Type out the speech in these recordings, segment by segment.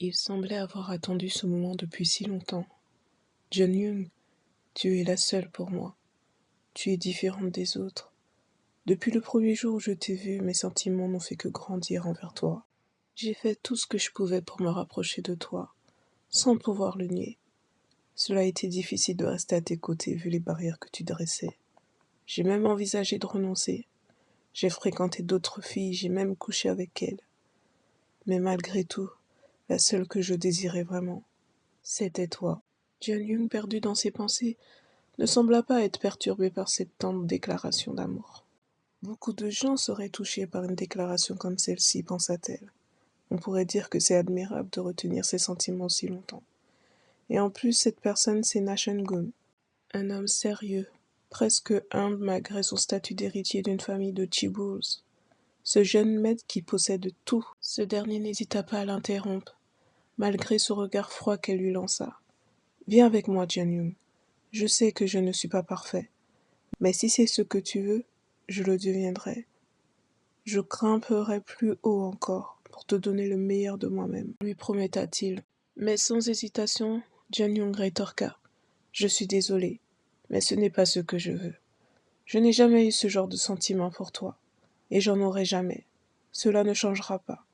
Il semblait avoir attendu ce moment depuis si longtemps. Jeon-young, tu es la seule pour moi. Tu es différente des autres. Depuis le premier jour où je t'ai vue, mes sentiments n'ont fait que grandir envers toi. J'ai fait tout ce que je pouvais pour me rapprocher de toi, sans pouvoir le nier. Cela a été difficile de rester à tes côtés vu les barrières que tu dressais. J'ai même envisagé de renoncer. J'ai fréquenté d'autres filles, j'ai même couché avec elles. Mais malgré tout, la seule que je désirais vraiment, c'était toi. Jeon-young, perdu dans ses pensées, ne sembla pas être perturbé par cette tendre déclaration d'amour. Beaucoup de gens seraient touchés par une déclaration comme celle-ci, pensa-t-elle. On pourrait dire que c'est admirable de retenir ses sentiments si longtemps. Et en plus, cette personne, c'est Na Chun-gun, un homme sérieux, presque humble malgré son statut d'héritier d'une famille de Chibuls. Ce jeune maître qui possède tout. Ce dernier n'hésita pas à l'interrompre, malgré ce regard froid qu'elle lui lança. « Viens avec moi, Jeon-young. Je sais que je ne suis pas parfait, mais si c'est ce que tu veux, je le deviendrai. Je grimperai plus haut encore pour te donner le meilleur de moi-même, lui prometta-t-il. Mais sans hésitation, Jeon-young rétorqua. Je suis désolé, mais ce n'est pas ce que je veux. Je n'ai jamais eu ce genre de sentiment pour toi, et j'en aurai jamais. Cela ne changera pas.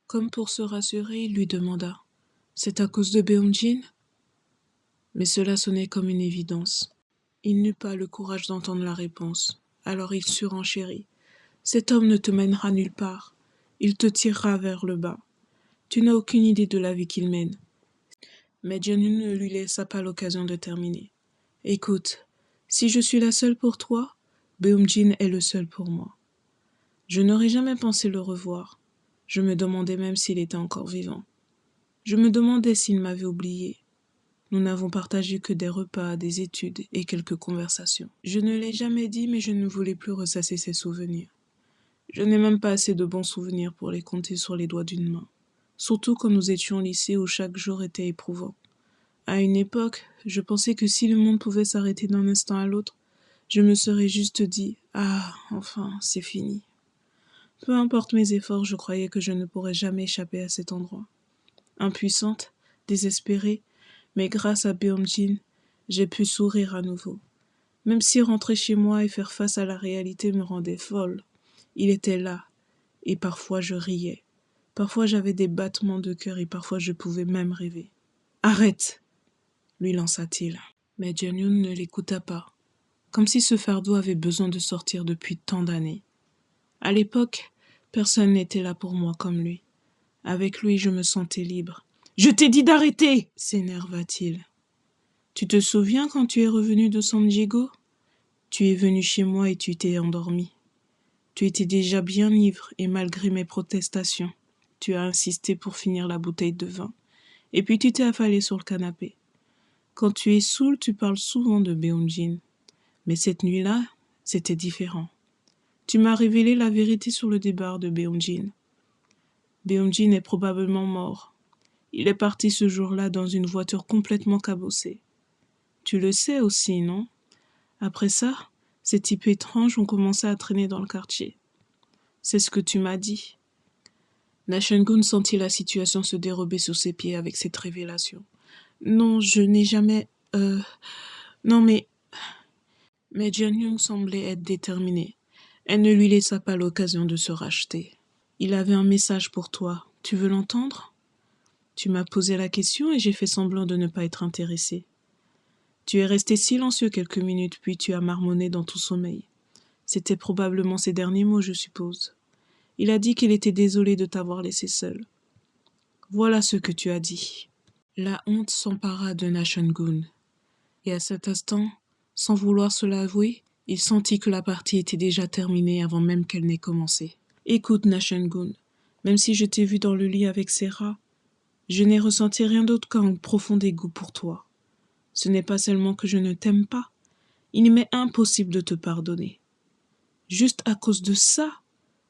Comme pour se rassurer, il lui demanda. C'est à cause de Beomjin? Mais cela sonnait comme une évidence. Il n'eut pas le courage d'entendre la réponse. Alors il surenchérit. Cet homme ne te mènera nulle part. Il te tirera vers le bas. Tu n'as aucune idée de la vie qu'il mène. Mais Jeon-young ne lui laissa pas l'occasion de terminer. Écoute, si je suis la seule pour toi, Beomjin est le seul pour moi. Je n'aurais jamais pensé le revoir. Je me demandais même s'il était encore vivant. Je me demandais s'il m'avait oublié. Nous n'avons partagé que des repas, des études et quelques conversations. Je ne l'ai jamais dit, mais je ne voulais plus ressasser ses souvenirs. Je n'ai même pas assez de bons souvenirs pour les compter sur les doigts d'une main. Surtout quand nous étions au lycée où chaque jour était éprouvant. À une époque, je pensais que si le monde pouvait s'arrêter d'un instant à l'autre, je me serais juste dit « Ah, enfin, c'est fini ». Peu importe mes efforts, je croyais que je ne pourrais jamais échapper à cet endroit. Impuissante, désespérée, mais grâce à Beomjin, j'ai pu sourire à nouveau. Même si rentrer chez moi et faire face à la réalité me rendait folle, il était là, et parfois je riais. Parfois j'avais des battements de cœur et parfois je pouvais même rêver. « Arrête !» lui lança-t-il. Mais Jeon-young ne l'écouta pas, comme si ce fardeau avait besoin de sortir depuis tant d'années. À l'époque, personne n'était là pour moi comme lui. Avec lui, je me sentais libre. « Je t'ai dit d'arrêter !» s'énerva-t-il. « Tu te souviens quand tu es revenu de San Diego ? Tu es venu chez moi et tu t'es endormi. Tu étais déjà bien ivre et malgré mes protestations, tu as insisté pour finir la bouteille de vin. Et puis tu t'es affalé sur le canapé. Quand tu es saoul, tu parles souvent de Beomjin. Mais cette nuit-là, c'était différent. Tu m'as révélé la vérité sur le départ de Beomjin. Beomjin est probablement mort. Il est parti ce jour-là dans une voiture complètement cabossée. Tu le sais aussi, non ? Après ça, ces types étranges ont commencé à traîner dans le quartier. C'est ce que tu m'as dit. Na Chun-gun sentit la situation se dérober sous ses pieds avec cette révélation. Non, je n'ai jamais... Non mais... Mais Jeon-young semblait être déterminée. Elle ne lui laissa pas l'occasion de se racheter. Il avait un message pour toi. Tu veux l'entendre ? Tu m'as posé la question et j'ai fait semblant de ne pas être intéressée. Tu es resté silencieux quelques minutes, puis tu as marmonné dans ton sommeil. C'était probablement ses derniers mots, je suppose. Il a dit qu'il était désolé de t'avoir laissé seule. Voilà ce que tu as dit. La honte s'empara de Na Chun-gun. Et à cet instant, sans vouloir se l'avouer, il sentit que la partie était déjà terminée avant même qu'elle n'ait commencé. Écoute, Na Chun-gun, même si je t'ai vu dans le lit avec Serra, je n'ai ressenti rien d'autre qu'un profond dégoût pour toi. Ce n'est pas seulement que je ne t'aime pas, il m'est impossible de te pardonner. Juste à cause de ça,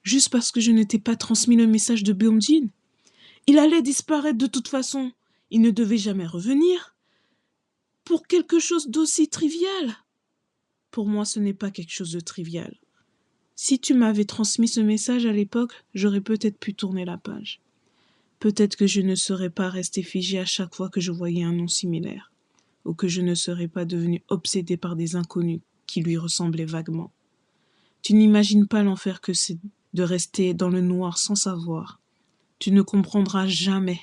juste parce que je ne t'ai pas transmis le message de Beomjin, il allait disparaître de toute façon, il ne devait jamais revenir. Pour quelque chose d'aussi trivial. Pour moi, ce n'est pas quelque chose de trivial. Si tu m'avais transmis ce message à l'époque, j'aurais peut-être pu tourner la page. Peut-être que je ne serais pas restée figée à chaque fois que je voyais un nom similaire, ou que je ne serais pas devenue obsédée par des inconnus qui lui ressemblaient vaguement. Tu n'imagines pas l'enfer que c'est de rester dans le noir sans savoir. Tu ne comprendras jamais.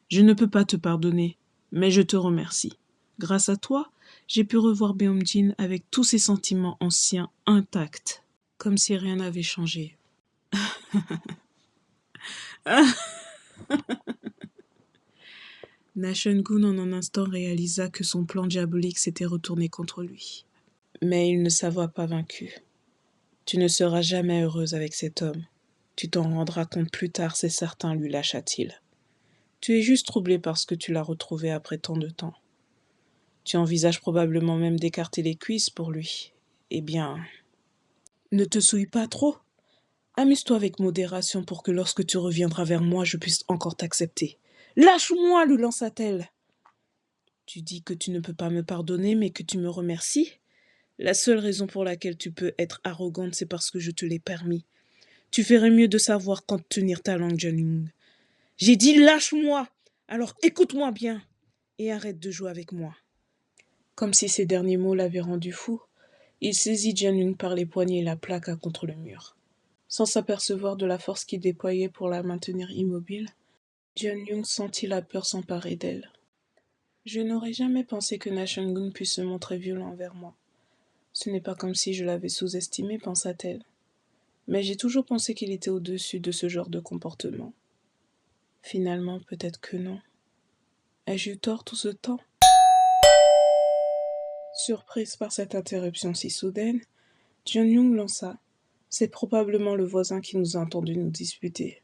Je ne peux pas te pardonner, mais je te remercie. Grâce à toi, j'ai pu revoir Beomjin avec tous ses sentiments anciens intacts, comme si rien n'avait changé. Nashun-gun en un instant réalisa que son plan diabolique s'était retourné contre lui. Mais il ne s'avoua pas vaincu. Tu ne seras jamais heureuse avec cet homme. Tu t'en rendras compte plus tard, c'est certain, lui lâcha-t-il. Tu es juste troublé parce que tu l'as retrouvé après tant de temps. Tu envisages probablement même d'écarter les cuisses pour lui. Eh bien, ne te souille pas trop. Amuse-toi avec modération pour que lorsque tu reviendras vers moi, je puisse encore t'accepter. Lâche-moi, lui lança-t-elle. Tu dis que tu ne peux pas me pardonner, mais que tu me remercies. La seule raison pour laquelle tu peux être arrogante, c'est parce que je te l'ai permis. Tu ferais mieux de savoir quand tenir ta langue, Jeon-young. J'ai dit lâche-moi. Alors écoute-moi bien et arrête de jouer avec moi. Comme si ces derniers mots l'avaient rendu fou, il saisit Jeon-young par les poignets et la plaqua contre le mur. Sans s'apercevoir de la force qu'il déployait pour la maintenir immobile, Jeon-young sentit la peur s'emparer d'elle. Je n'aurais jamais pensé que Nashun-gun puisse se montrer violent envers moi. Ce n'est pas comme si je l'avais sous-estimé, pensa-t-elle. Mais j'ai toujours pensé qu'il était au-dessus de ce genre de comportement. Finalement, peut-être que non. Ai-je eu tort tout ce temps? Surprise par cette interruption si soudaine, Jeon-young lança. C'est probablement le voisin qui nous a entendus nous disputer.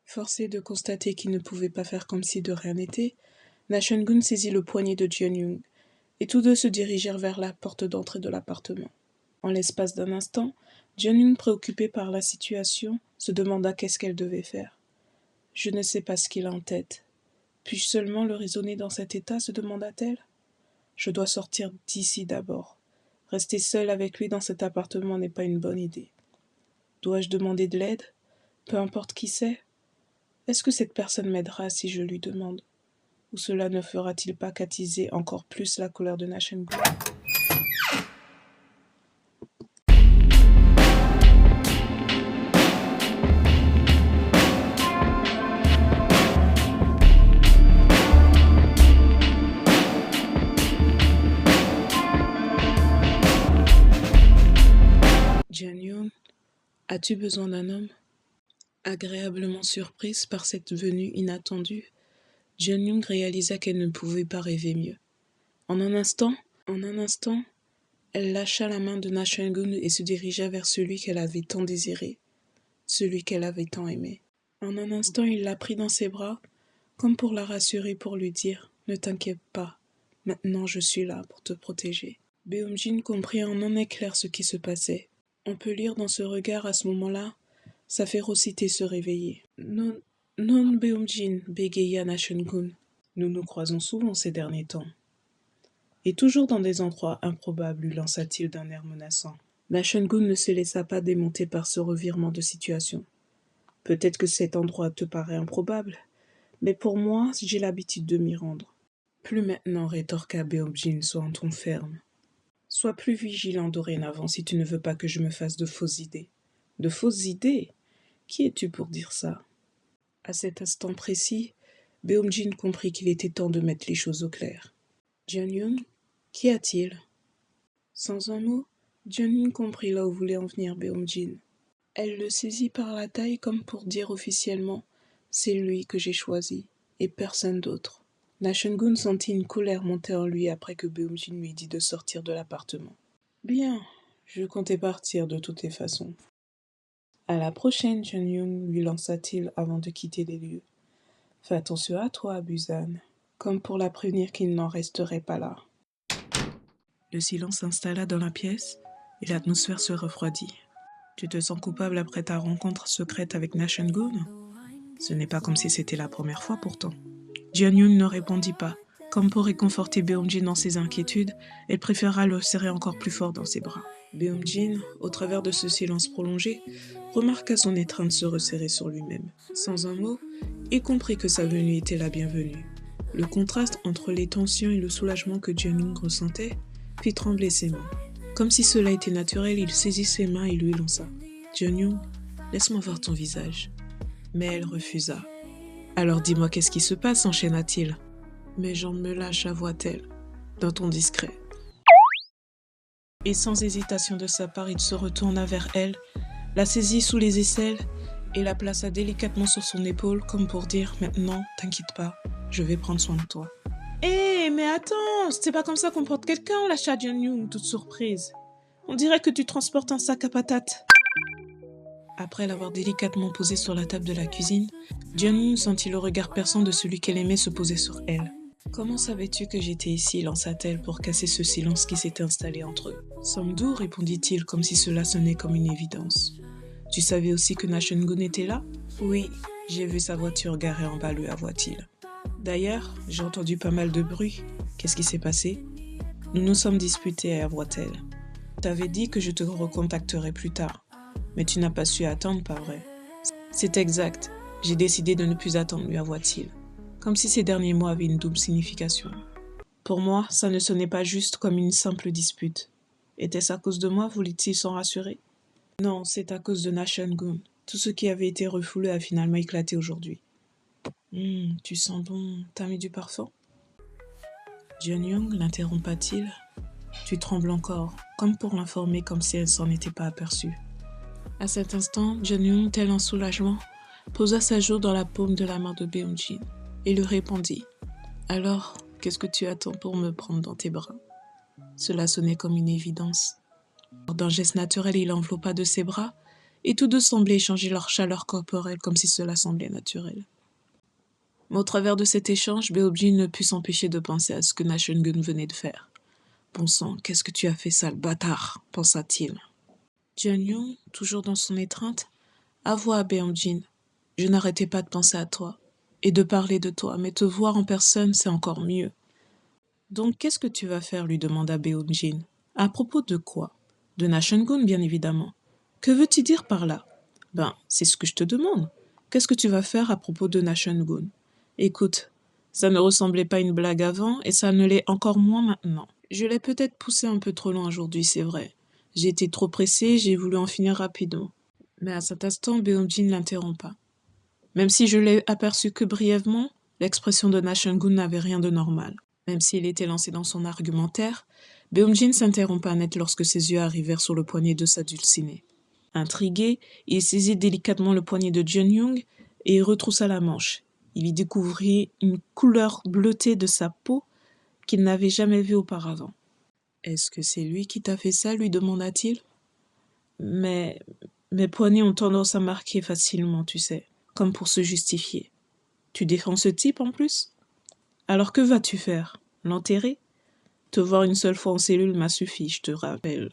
Forcé de constater qu'il ne pouvait pas faire comme si de rien n'était, Nashun-gun saisit le poignet de Jeon-young, et tous deux se dirigèrent vers la porte d'entrée de l'appartement. En l'espace d'un instant, Jeon-young, préoccupée par la situation, se demanda qu'est-ce qu'elle devait faire. Je ne sais pas ce qu'il a en tête. Puis-je seulement le raisonner dans cet état, se demanda-t-elle. Je dois sortir d'ici d'abord. Rester seule avec lui dans cet appartement n'est pas une bonne idée. Dois-je demander de l'aide? Peu importe qui c'est. Est-ce que cette personne m'aidera si je lui demande? Ou cela ne fera-t-il pas qu'attiser encore plus la colère de Nashun-gun? Jeon-young, as-tu besoin d'un homme? Agréablement surprise par cette venue inattendue, Jeon-young réalisa qu'elle ne pouvait pas rêver mieux. En un instant, elle lâcha la main de Nashun-gun et se dirigea vers celui qu'elle avait tant désiré, celui qu'elle avait tant aimé. En un instant, il la prit dans ses bras, comme pour la rassurer, pour lui dire « Ne t'inquiète pas, maintenant je suis là pour te protéger ». Beomjin comprit en un éclair ce qui se passait. On peut lire dans ce regard à ce moment-là sa férocité se réveiller. « Non, non, Beomjin, bégaya Nashun-gun. Nous nous croisons souvent ces derniers temps. » Et toujours dans des endroits improbables, lui lança-t-il d'un air menaçant. Nashun-gun ne se laissa pas démonter par ce revirement de situation. Peut-être que cet endroit te paraît improbable, mais pour moi, j'ai l'habitude de m'y rendre. Plus maintenant, rétorqua Beomjin, sois en ton ferme. Sois plus vigilant dorénavant si tu ne veux pas que je me fasse de fausses idées. De fausses idées? Qui es-tu pour dire ça? À cet instant précis, Beomjin comprit qu'il était temps de mettre les choses au clair. Jeon-young, qu'y a-t-il? Sans un mot, Jeon-young comprit là où voulait en venir Beomjin. Elle le saisit par la taille comme pour dire officiellement « C'est lui que j'ai choisi, et personne d'autre ». Nashun-gun sentit une colère monter en lui après que Beomjin lui dit de sortir de l'appartement. « Bien, je comptais partir de toutes les façons. »« À la prochaine, Jeon-young, lui lança-t-il avant de quitter les lieux. « Fais attention à toi, Busan. » Comme pour la prévenir qu'il n'en resterait pas là. Le silence s'installa dans la pièce et l'atmosphère se refroidit. Tu te sens coupable après ta rencontre secrète avec Nashun-gun? Ce n'est pas comme si c'était la première fois pourtant. Jeon-young ne répondit pas. Comme pour réconforter Beomjin dans ses inquiétudes, elle préféra le serrer encore plus fort dans ses bras. Beom-jin, au travers de ce silence prolongé, remarqua son étreinte se resserrer sur lui-même. Sans un mot, il comprit que sa venue était la bienvenue. Le contraste entre les tensions et le soulagement que Jeon-young ressentait fit trembler ses mains. Comme si cela était naturel, il saisit ses mains et lui lança. « Jeon-young, laisse-moi voir ton visage. » Mais elle refusa. « Alors dis-moi qu'est-ce qui se passe » enchaîna-t-il. « Mes jambes me lâchent » avoua-t-elle, d'un ton discret. Et sans hésitation de sa part, il se retourna vers elle, la saisit sous les aisselles et la plaça délicatement sur son épaule comme pour dire « Maintenant, t'inquiète pas, je vais prendre soin de toi. » Hé, mais attends, c'est pas comme ça qu'on porte quelqu'un, lâcha Jeon-young, toute surprise. On dirait que tu transportes un sac à patates. Après l'avoir délicatement posé sur la table de la cuisine, Jeon-young sentit le regard perçant de celui qu'elle aimait se poser sur elle. « Comment savais-tu que j'étais ici » lança-t-elle pour casser ce silence qui s'était installé entre eux. « Sam-doo » répondit-il comme si cela sonnait comme une évidence. « Tu savais aussi que Na-shun-gun était là ?»« Oui, j'ai vu sa voiture garée en bas, lui avoua-t-il. D'ailleurs, j'ai entendu pas mal de bruit. Qu'est-ce qui s'est passé ?»« Nous nous sommes disputés, avoua-t-elle. T'avais dit que je te recontacterais plus tard, mais tu n'as pas su attendre, pas vrai ?»« C'est exact. J'ai décidé de ne plus attendre, lui avoua-t-il. Comme si ces derniers mots avaient une double signification. Pour moi, ça ne sonnait pas juste comme une simple dispute. Était-ce à cause de moi, voulait-il s'en rassurer? Non, c'est à cause de Na-shun-gun. Tout ce qui avait été refoulé a finalement éclaté aujourd'hui. Tu sens bon, t'as mis du parfum? Jeon-young l'interrompa-t-il. Tu trembles encore, comme pour l'informer comme si elle s'en était pas aperçue. À cet instant, Jeon-young, tel un soulagement, posa sa joue dans la paume de la main de Beom-jin et lui répondit. Alors, qu'est-ce que tu attends pour me prendre dans tes bras? Cela sonnait comme une évidence. D'un geste naturel, il enveloppa de ses bras, et tous deux semblaient échanger leur chaleur corporelle comme si cela semblait naturel. Mais au travers de cet échange, Beom-jin ne put s'empêcher de penser à ce que Na-shun-gun venait de faire. Bon sang, qu'est-ce que tu as fait, sale bâtard, pensa-t-il. Jeon-young, toujours dans son étreinte, avoua à Beom-jin. Je n'arrêtais pas de penser à toi et de parler de toi, mais te voir en personne, c'est encore mieux. Donc, qu'est-ce que tu vas faire lui demanda Beom-jin. À propos de quoi? De Na-shun-gun, bien évidemment. Que veux-tu dire par là? Ben, c'est ce que je te demande. Qu'est-ce que tu vas faire à propos de Na-shun-gun? Écoute, ça ne ressemblait pas à une blague avant et ça ne l'est encore moins maintenant. Je l'ai peut-être poussé un peu trop loin aujourd'hui, c'est vrai. J'ai été trop pressée, j'ai voulu en finir rapidement. Mais à cet instant, Beom-jin l'interrompa. Même si je l'ai aperçu que brièvement, l'expression de Na-shun-gun n'avait rien de normal. Même s'il était lancé dans son argumentaire, Beom-jin s'interrompa net lorsque ses yeux arrivèrent sur le poignet de sa dulcinée. Intrigué, il saisit délicatement le poignet de Jeon-young et retroussa la manche. Il y découvrit une couleur bleutée de sa peau qu'il n'avait jamais vue auparavant. « Est-ce que c'est lui qui t'a fait ça ?» lui demanda-t-il. « Mais mes poignets ont tendance à marquer facilement, tu sais, comme pour se justifier. Tu défends ce type en plus? Alors que vas-tu faire? L'enterrer? Te voir une seule fois en cellule m'a suffi, je te rappelle.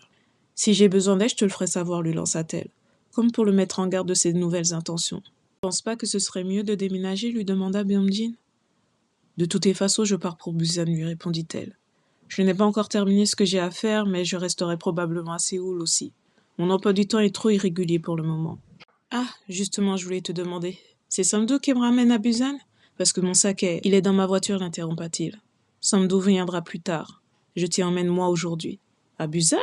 Si j'ai besoin d'aide, je te le ferai savoir, lui lança-t-elle, comme pour le mettre en garde de ses nouvelles intentions. Tu ne penses pas que ce serait mieux de déménager, lui demanda Beom-jin. De toutes les façons, je pars pour Busan, lui répondit-elle. Je n'ai pas encore terminé ce que j'ai à faire, mais je resterai probablement à Séoul aussi. Mon emploi du temps est trop irrégulier pour le moment. Ah, justement, je voulais te demander. C'est Sam-doo qui me ramène à Busan? Parce que mon sac il est dans ma voiture, l'interrompa-t-il. Sam-doo viendra plus tard. Je t'y emmène moi aujourd'hui. À Busan?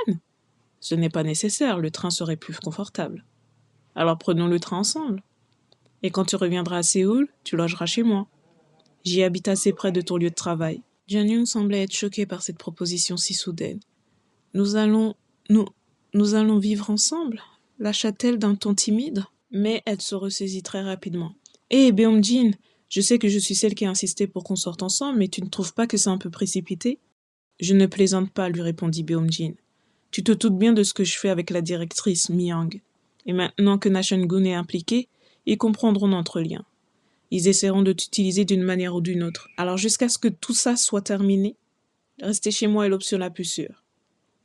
Ce n'est pas nécessaire, le train serait plus confortable. Alors prenons le train ensemble. Et quand tu reviendras à Séoul, tu logeras chez moi. J'y habite assez près de ton lieu de travail. Jeon-young semblait être choqué par cette proposition si soudaine. Nous allons vivre ensemble? Lâcha-t-elle d'un ton timide. Mais elle se ressaisit très rapidement. Hé, Beom-jin, je sais que je suis celle qui a insisté pour qu'on sorte ensemble, mais tu ne trouves pas que c'est un peu précipité? Je ne plaisante pas, lui répondit Beom-jin. Tu te doutes bien de ce que je fais avec la directrice, Mi-young. Et maintenant que Na-shun-gun est impliqué, ils comprendront notre lien. Ils essaieront de t'utiliser d'une manière ou d'une autre. Alors jusqu'à ce que tout ça soit terminé, rester chez moi est l'option la plus sûre.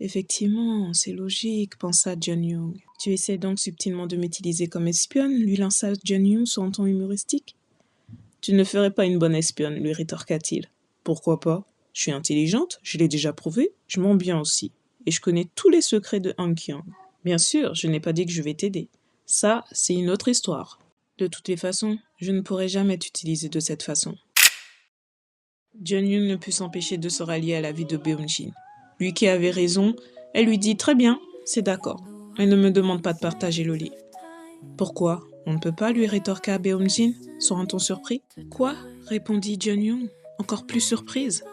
Effectivement, c'est logique, pensa Jeon-young. Tu essaies donc subtilement de m'utiliser comme espionne, lui lança Jeon-young sur un ton humoristique. Tu ne ferais pas une bonne espionne, lui rétorqua-t-il. Pourquoi pas? Je suis intelligente, je l'ai déjà prouvé, je mens bien aussi. et je connais tous les secrets de Han Kyung. Bien sûr, je n'ai pas dit que je vais t'aider. Ça, c'est une autre histoire. De toutes les façons, je ne pourrai jamais t'utiliser de cette façon. Jeon-young ne put s'empêcher de se rallier à l'avis de Beom-jin. Lui qui avait raison, elle lui dit « Très bien, c'est d'accord. Elle ne me demande pas de partager le lit. » Pourquoi? On ne peut pas, lui rétorqua Beom-jin, sera-t-on surpris? Quoi? Répondit Jeon-young, encore plus surprise.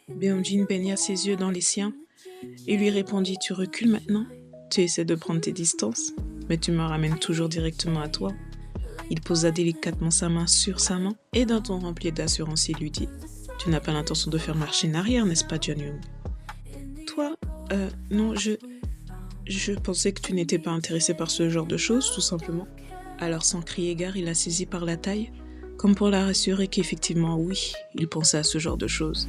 Beom-jin baigna ses yeux dans les siens et lui répondit « Tu recules maintenant? Tu essaies de prendre tes distances, mais tu me ramènes toujours directement à toi. » Il posa délicatement sa main sur sa main et d'un ton rempli d'assurance, il lui dit « Tu n'as pas l'intention de faire marche en arrière, n'est-ce pas, Jeon-young? » Toi, non, je pensais que tu n'étais pas intéressé par ce genre de choses, tout simplement. Alors sans crier gare, il la saisit par la taille, comme pour la rassurer qu'effectivement oui, il pensait à ce genre de choses.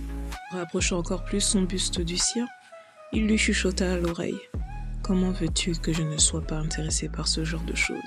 Rapprochant encore plus son buste du sien, il lui chuchota à l'oreille. « Comment veux-tu que je ne sois pas intéressé par ce genre de choses ?